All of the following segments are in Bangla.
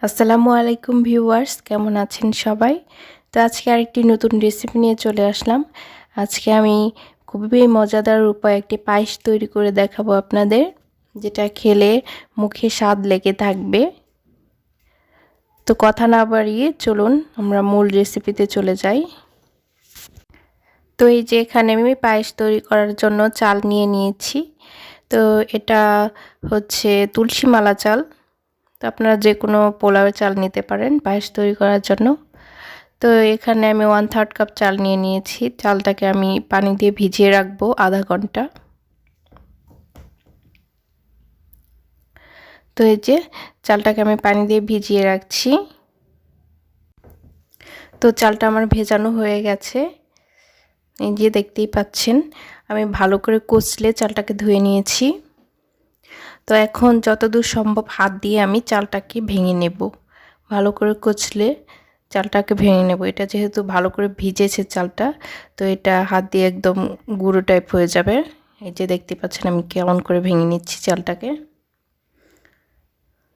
আসসালামু আলাইকুম ভিউয়ার্স, কেমন আছেন সবাই? তো আজকে আরেকটি নতুন রেসিপি নিয়ে চলে আসলাম। আজকে আমি খুবই মজাদার উপায়ে একটি পায়েস তৈরি করে দেখাবো আপনাদের, যেটা খেলে মুখে স্বাদ লেগে থাকবে। তো কথা না বাড়িয়ে চলুন আমরা মূল রেসিপিতে চলে যাই। তো এই যে এখানে আমি পায়েস তৈরি করার জন্য চাল নিয়ে নিয়েছি। তো এটা হচ্ছে তুলসী মালা চাল। তো আপনারা যে কোনো পোলাও চাল নিতে পারেন পায়েস তৈরি করার জন্য। তো এখানে আমি 1/3 কাপ চাল নিয়ে নিয়েছি। চালটাকে আমি পানি দিয়ে ভিজিয়ে রাখবো আধা ঘন্টা। তো এই যে চালটাকে আমি পানি দিয়ে ভিজিয়ে রাখছি। তো চালটা আমার ভেজানো হয়ে গেছে, এই যে দেখতেই পাচ্ছেন। আমি ভালো করে কচলে চালটাকে ধুয়ে নিয়েছি। তো এখন যতদূর সম্ভব হাত দিয়ে আমি চালটাকে ভেঙে নেব। ভালো করে কচলে চালটাকে ভেঙে নেব। এটা যেহেতু ভালো করে ভিজেছে চালটা, তো এটা হাত দিয়ে একদম গুঁড়ো টাইপ হয়ে যাবে। এই যে দেখতে পাচ্ছেন আমি কেমন করে ভেঙে নিচ্ছি চালটাকে।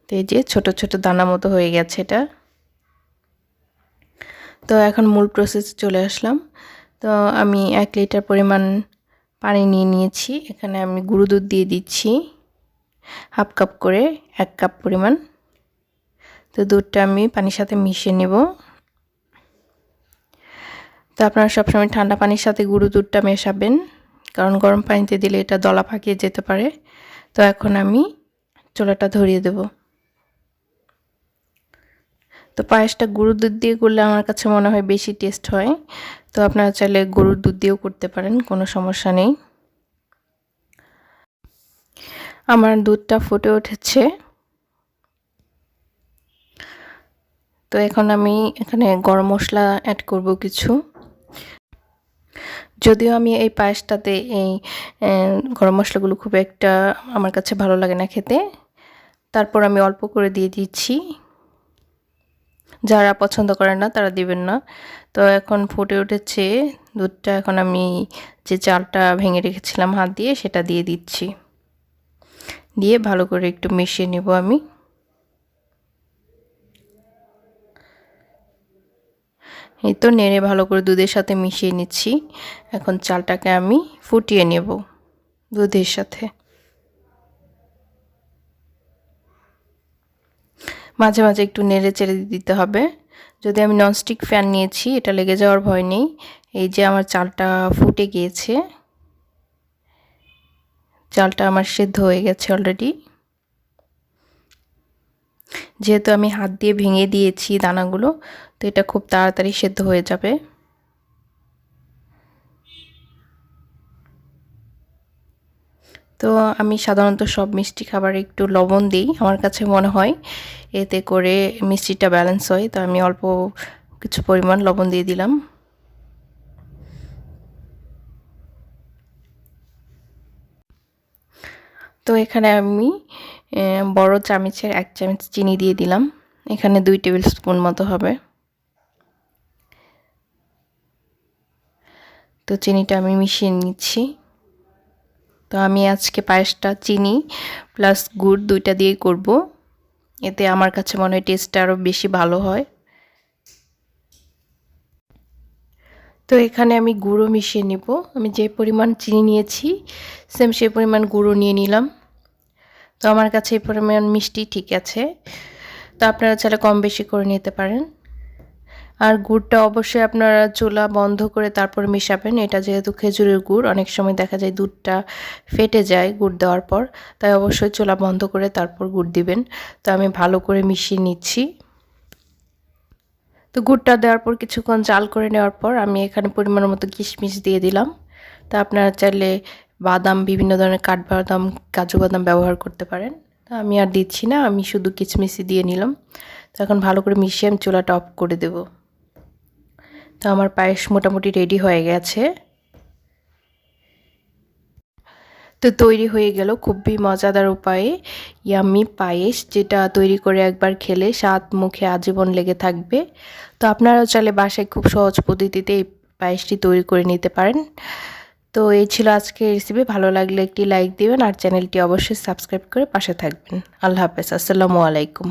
তো এই যে ছোট ছোট দানা মতো হয়ে গেছে এটা। তো এখন মূল প্রসেসে চলে আসলাম। তো আমি 1 লিটার পরিমাণ পানি নিয়ে নিয়েছি। এখানে আমি গুঁড়ো দুধ দিয়ে দিচ্ছি হাফ কাপ করে, 1 কাপ পরিমাণ। তো দুধটা আমি পানির সাথে মিশিয়ে নেব। তো আপনারা সবসময় ঠান্ডা পানির সাথে গুঁড়ো দুধটা মেশাবেন, কারণ গরম পানিতে দিলে এটা দলা পাকিয়ে যেতে পারে। তো এখন আমি চুলাটা ধরিয়ে দেব। তো পায়েসটা গরুর দুধ দিয়ে করলে আমার কাছে মনে হয় বেশি টেস্ট হয়। তো আপনারা চাইলে গরুর দুধ দিয়েও করতে পারেন, কোনো সমস্যা নেই। আমার দুধটা ফুটে উঠেছে। তো এখন আমি এখানে গরম মশলা অ্যাড করব কিছু। যদিও আমি এই পায়েসটাতে এই গরম মশলাগুলো খুব একটা আমার কাছে ভালো লাগে না খেতে, তারপর আমি অল্প করে দিয়ে দিচ্ছি। যারা পছন্দ করেন না তারা দিবেন না। তো এখন ফুটে উঠেছে দুধটা। এখন আমি যে চালটা ভেঙে রেখেছিলাম হাত দিয়ে, সেটা দিয়ে দিচ্ছি। দিয়ে ভালো করে একটু মিশিয়ে নেব আমি। এই তো নেড়ে ভালো করে দুধের সাথে মিশিয়ে নিচ্ছি। এখন চালটাকে আমি ফুটিয়ে নেব দুধের সাথে। মাঝে মাঝে একটু নেড়ে চেড়ে দিতে হবে। যদি আমি ননস্টিক ফ্যান নিয়েছি, এটা লেগে যাওয়ার ভয় নেই। এই যে আমার চালটা ফুটে গিয়েছে, চালটা আমার সেদ্ধ হয়ে গেছে অলরেডি। যেহেতু আমি হাত দিয়ে ভেঙে দিয়েছি দানাগুলো, তো এটা খুব তাড়াতাড়ি সেদ্ধ হয়ে যাবে। তো আমি সাধারণত সব মিষ্টি খাবারে একটু লবণ দিই, আমার কাছে মনে হয় এতে করে মিষ্টিটা ব্যালেন্স হয়। তো আমি অল্প কিছু পরিমাণ লবণ দিয়ে দিলাম। তো এখানে আমি বড় চামচের 1 চামচ চিনি দিয়ে দিলাম। এখানে 2 টেবিল স্পুন মতো হবে। তো চিনিটা আমি মিশিয়ে নিচ্ছি। তো আমি আজকে পায়েসটা চিনি প্লাস গুড় দুইটা দিয়েই করব। এতে আমার কাছে মনে হয় টেস্টটা আরও বেশি ভালো হয়। তো এখানে আমি গুঁড়ো মিশিয়ে নেব। আমি যে পরিমাণ চিনি নিয়েছি সেম সেই পরিমাণ গুঁড়ো নিয়ে নিলাম। তো আমার কাছে এই পরিমাণ মিষ্টি ঠিক আছে। তো আপনারা চাইলে কম বেশি করে নিতে পারেন। আর গুড়টা অবশ্যই আপনারা চুলা বন্ধ করে তারপর মেশাবেন। এটা যেহেতু খেজুরের গুড়, অনেক সময় দেখা যায় দুধটা ফেটে যায় গুড় দেওয়ার পর, তাই অবশ্যই চুলা বন্ধ করে তারপর গুড় দিবেন। তো আমি ভালো করে মিশিয়ে নিচ্ছি। তো গুড়টা দেওয়ার পর কিছুক্ষণ জাল করে নেওয়ার পর আমি এখানে পরিমাণ মতো কিশমিশ দিয়ে দিলাম। তো আপনারা চাইলে বাদাম, বিভিন্ন ধরনের কাঠবাদাম, কাজু বাদাম ব্যবহার করতে পারেন। তো আমি আর দিচ্ছি না, আমি শুধু কিশমিশই দিয়ে নিলাম। তো এখন ভালো করে মিশিয়ে আমি চুলাটা অফ করে দেব। তো আমার পায়েস মোটামুটি রেডি হয়ে গেছে। তো তৈরি হয়ে গেল খুবই মজাদার উপায়ে ইয়াম্মি পায়েস, যেটা তৈরি করে একবার খেলে স্বাদ মুখে আজীবন লেগে থাকবে। তো আপনারাও চাইলে বাসায় খুব সহজ পদ্ধতিতে এই পায়েসটি তৈরি করে নিতে পারেন। তো এই ছিল আজকের রেসিপি। ভালো লাগলে একটি লাইক দিবেন আর চ্যানেলটি অবশ্যই সাবস্ক্রাইব করে পাশে থাকবেন। আল্লাহ হাফেজ, আসসালামু আলাইকুম।